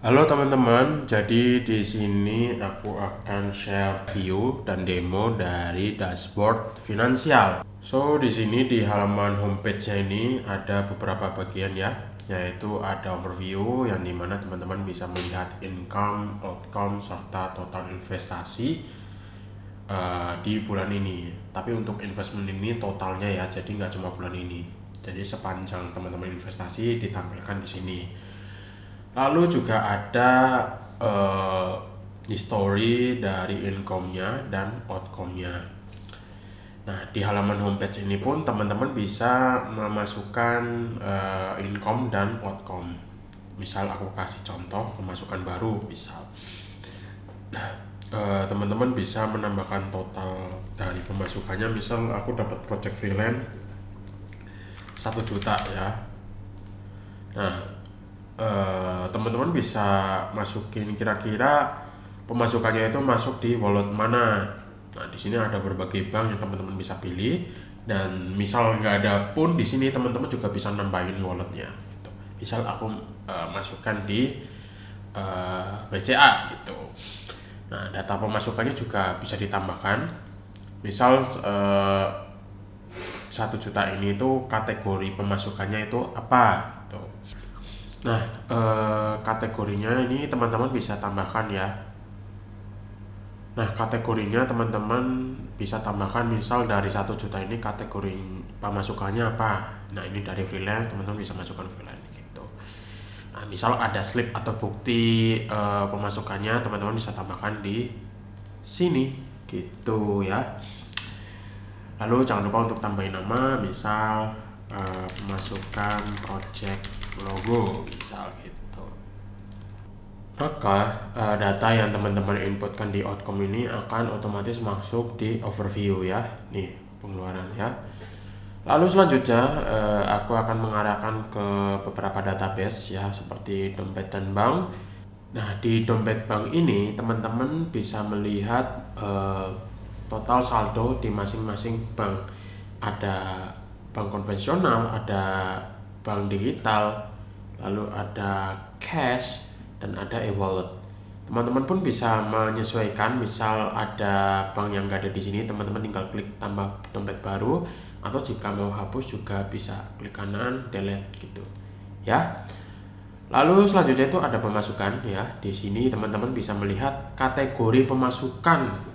Halo teman-teman, jadi di sini aku akan share view dan demo dari dashboard finansial. So, di sini di halaman homepage-nya ini ada beberapa bagian ya, yaitu ada overview yang dimana teman-teman bisa melihat income, outcome, serta total investasi di bulan ini. Tapi untuk investment ini totalnya ya, jadi nggak cuma bulan ini. Jadi sepanjang teman-teman investasi ditampilkan di sini. Lalu juga ada history dari income-nya dan outcome-nya. Nah, di halaman homepage ini pun teman-teman bisa memasukkan income dan outcome. Misal aku kasih contoh pemasukan baru, misal. Nah, teman-teman bisa menambahkan total dari pemasukannya. Misal aku dapat project freelance 1 juta ya. Nah, teman-teman bisa masukin kira-kira pemasukannya itu masuk di wallet mana. Nah, di sini ada berbagai bank yang teman-teman bisa pilih, dan misal nggak ada pun di sini teman-teman juga bisa nambahin walletnya. Gitu. Misal aku masukkan di BCA gitu. Nah, data pemasukannya juga bisa ditambahkan. Misal 1 juta ini itu kategori pemasukannya itu apa gitu. Nah, kategorinya ini teman-teman bisa tambahkan ya. Nah, kategorinya teman-teman bisa tambahkan, misal dari 1 juta ini kategori pemasukannya apa. Nah, ini dari freelance, teman-teman bisa masukkan freelance gitu. Nah, misal ada slip atau bukti pemasukannya, teman-teman bisa tambahkan di sini gitu ya. Lalu jangan lupa untuk tambahin nama, misal pemasukan project logo misal gitu. Maka data yang teman-teman inputkan di outcome ini akan otomatis masuk di overview ya. Nih pengeluaran ya. Lalu selanjutnya aku akan mengarahkan ke beberapa database ya, seperti dompet dan bank. Nah, di dompet bank ini teman-teman bisa melihat total saldo di masing-masing bank. Ada bank konvensional, ada bank digital, lalu ada cash, dan ada e-wallet. Teman-teman pun bisa menyesuaikan, misal ada bank yang nggak ada di sini, teman-teman tinggal klik tambah dompet baru, atau jika mau hapus juga bisa klik kanan delete gitu ya. Lalu selanjutnya itu ada pemasukan ya. Di sini teman-teman bisa melihat kategori pemasukan,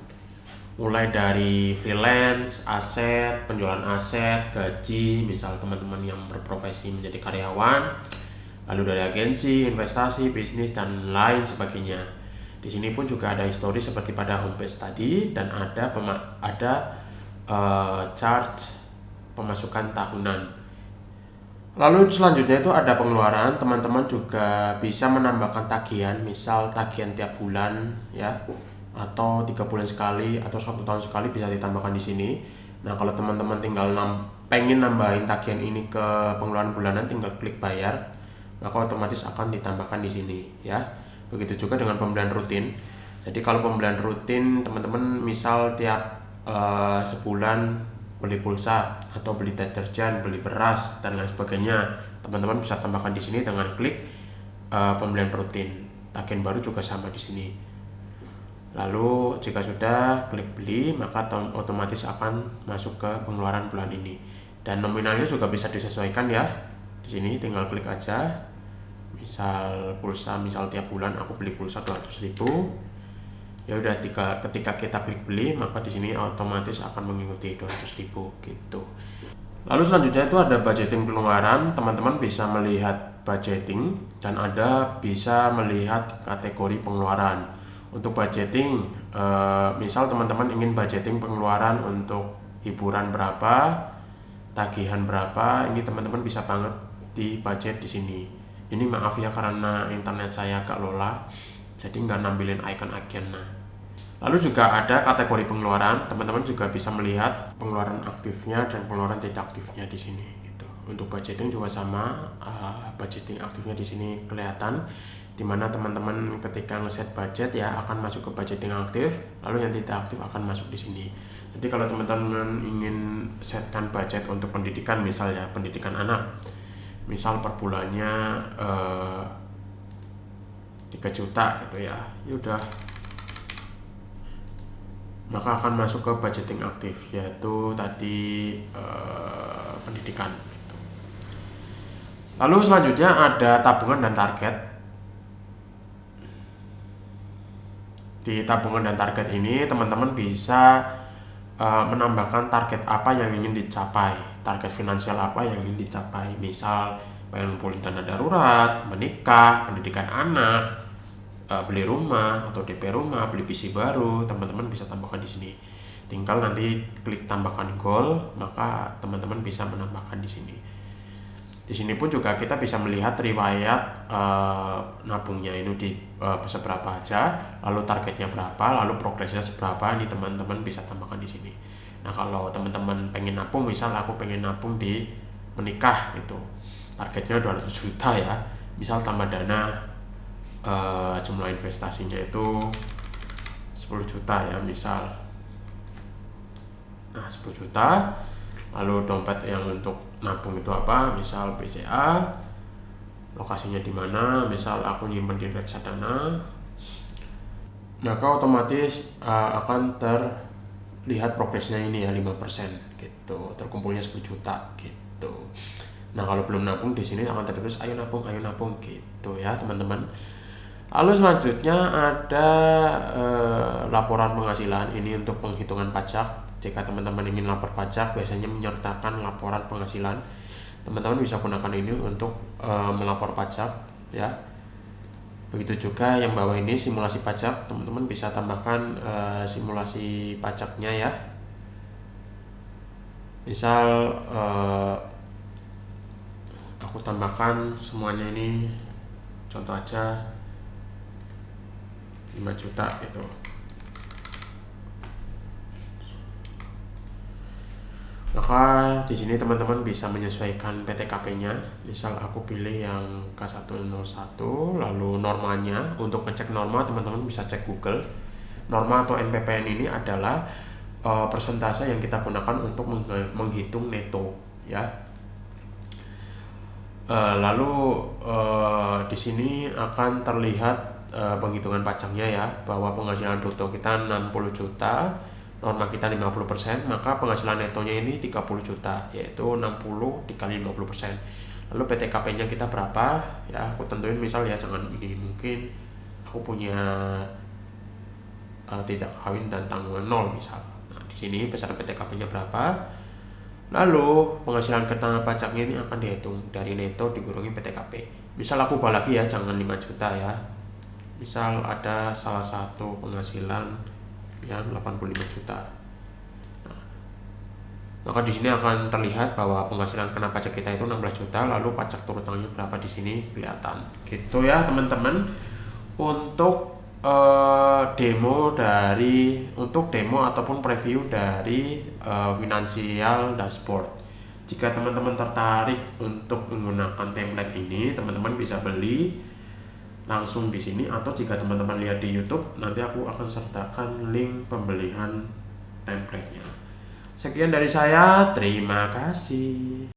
mulai dari freelance, aset, penjualan aset, gaji, misal teman-teman yang berprofesi menjadi karyawan, lalu dari agensi, investasi, bisnis, dan lain sebagainya. Di sini pun juga ada histori seperti pada homepage tadi, dan ada chart pemasukan tahunan. Lalu selanjutnya itu ada pengeluaran. Teman-teman juga bisa menambahkan tagihan, misal tagihan tiap bulan ya, atau 3 bulan sekali, atau 1 tahun sekali bisa ditambahkan di sini. Nah, kalau teman-teman tinggal pengen nambahin tagihan ini ke pengeluaran bulanan, tinggal klik bayar, maka otomatis akan ditambahkan di sini ya. Begitu juga dengan pembelian rutin. Jadi kalau pembelian rutin teman-teman misal tiap sebulan beli pulsa atau beli deterjen, beli beras, dan lain sebagainya, teman-teman bisa tambahkan di sini dengan klik pembelian rutin. Tagihan baru juga sama di sini. Lalu jika sudah klik beli, maka otomatis akan masuk ke pengeluaran bulan ini. Dan nominalnya juga bisa disesuaikan ya. Di sini tinggal klik aja. Misal pulsa, misal tiap bulan aku beli pulsa 200.000. Ya udah, ketika kita klik beli, maka di sini otomatis akan mengikuti 200.000 gitu. Lalu selanjutnya itu ada budgeting pengeluaran. Teman-teman bisa melihat budgeting dan ada bisa melihat kategori pengeluaran. Untuk budgeting, misal teman-teman ingin budgeting pengeluaran untuk hiburan berapa, tagihan berapa, ini teman-teman bisa banget di budget di sini. Ini maaf ya, karena internet saya agak lola, jadi nggak nampilin icon-icon. Lalu juga ada kategori pengeluaran. Teman-teman juga bisa melihat pengeluaran aktifnya dan pengeluaran tidak aktifnya di sini gitu. Untuk budgeting juga sama, budgeting aktifnya di sini kelihatan, dimana teman-teman ketika ngeset budget ya akan masuk ke budgeting aktif, lalu yang tidak aktif akan masuk di sini. Jadi kalau teman-teman ingin setkan budget untuk pendidikan, misalnya pendidikan anak, misal per bulannya 3 juta gitu ya. Ya udah, maka akan masuk ke budgeting aktif, yaitu tadi pendidikan gitu. Lalu selanjutnya ada tabungan dan target. Di tabungan dan target ini teman-teman bisa menambahkan target apa yang ingin dicapai, target finansial apa yang ingin dicapai. Misal pengen ngumpulin dana darurat, menikah, pendidikan anak, beli rumah atau DP rumah, beli PC baru, teman-teman bisa tambahkan di sini. Tinggal nanti klik tambahkan goal, maka teman-teman bisa menambahkan di sini. Di sini pun juga kita bisa melihat riwayat nabungnya ini di seberapa aja, lalu targetnya berapa, lalu progresnya seberapa. Ini teman-teman bisa tambahkan di sini. Nah, kalau teman-teman pengen nabung, misal aku pengen nabung di menikah itu, targetnya 200 juta ya. Misal tambah dana, jumlah investasinya itu 10 juta ya misal. Nah, 10 juta. Lalu dompet yang untuk nabung itu apa? Misal BCA, lokasinya di mana? Misal aku nyimpen di reksadana, maka otomatis akan terlihat progresnya ini ya 5% gitu, terkumpulnya 10 juta gitu. Nah, kalau belum nabung di sini akan tertulis ayo nabung gitu ya teman-teman. Lalu selanjutnya ada laporan penghasilan. Ini untuk penghitungan pajak. Jika teman-teman ingin lapor pajak, biasanya menyertakan laporan penghasilan. Teman-teman bisa gunakan ini untuk melapor pajak ya. Begitu juga yang bawah ini simulasi pajak, teman-teman bisa tambahkan simulasi pajaknya ya. Misal aku tambahkan semuanya ini, contoh aja 5 juta gitu. Maka di sini teman-teman bisa menyesuaikan PTKP-nya. Misal aku pilih yang K101, lalu normanya. Untuk ngecek norma, teman-teman bisa cek Google. Norma atau NPPN ini adalah persentase yang kita gunakan untuk menghitung neto ya. Lalu di sini akan terlihat penghitungan pajaknya ya, bahwa penghasilan bruto kita 60 juta, norma kita 50%, maka penghasilan netonya ini 30 juta, yaitu 60 dikali 50%. Lalu PTKP-nya kita berapa? Ya, aku tentuin misal ya, jangan ini, mungkin aku punya tidak kawin dan tanggungan 0 misal. Nah, di sini besaran PTKP-nya berapa? Lalu penghasilan kena pajaknya ini akan dihitung dari neto dikurangi PTKP. Misal aku ubah lagi ya, jangan 5 juta ya. Misal ada salah satu penghasilan yang 85 juta. Nah, maka di sini akan terlihat bahwa penghasilan kena pajak kita itu 16 juta, lalu pajak turut tangannya berapa di sini kelihatan. Gitu ya teman-teman. Untuk demo ataupun preview dari Financial Dashboard. Jika teman-teman tertarik untuk menggunakan template ini, teman-teman bisa beli langsung di sini, atau jika teman-teman lihat di YouTube, nanti aku akan sertakan link pembelian template-nya. Sekian dari saya, terima kasih.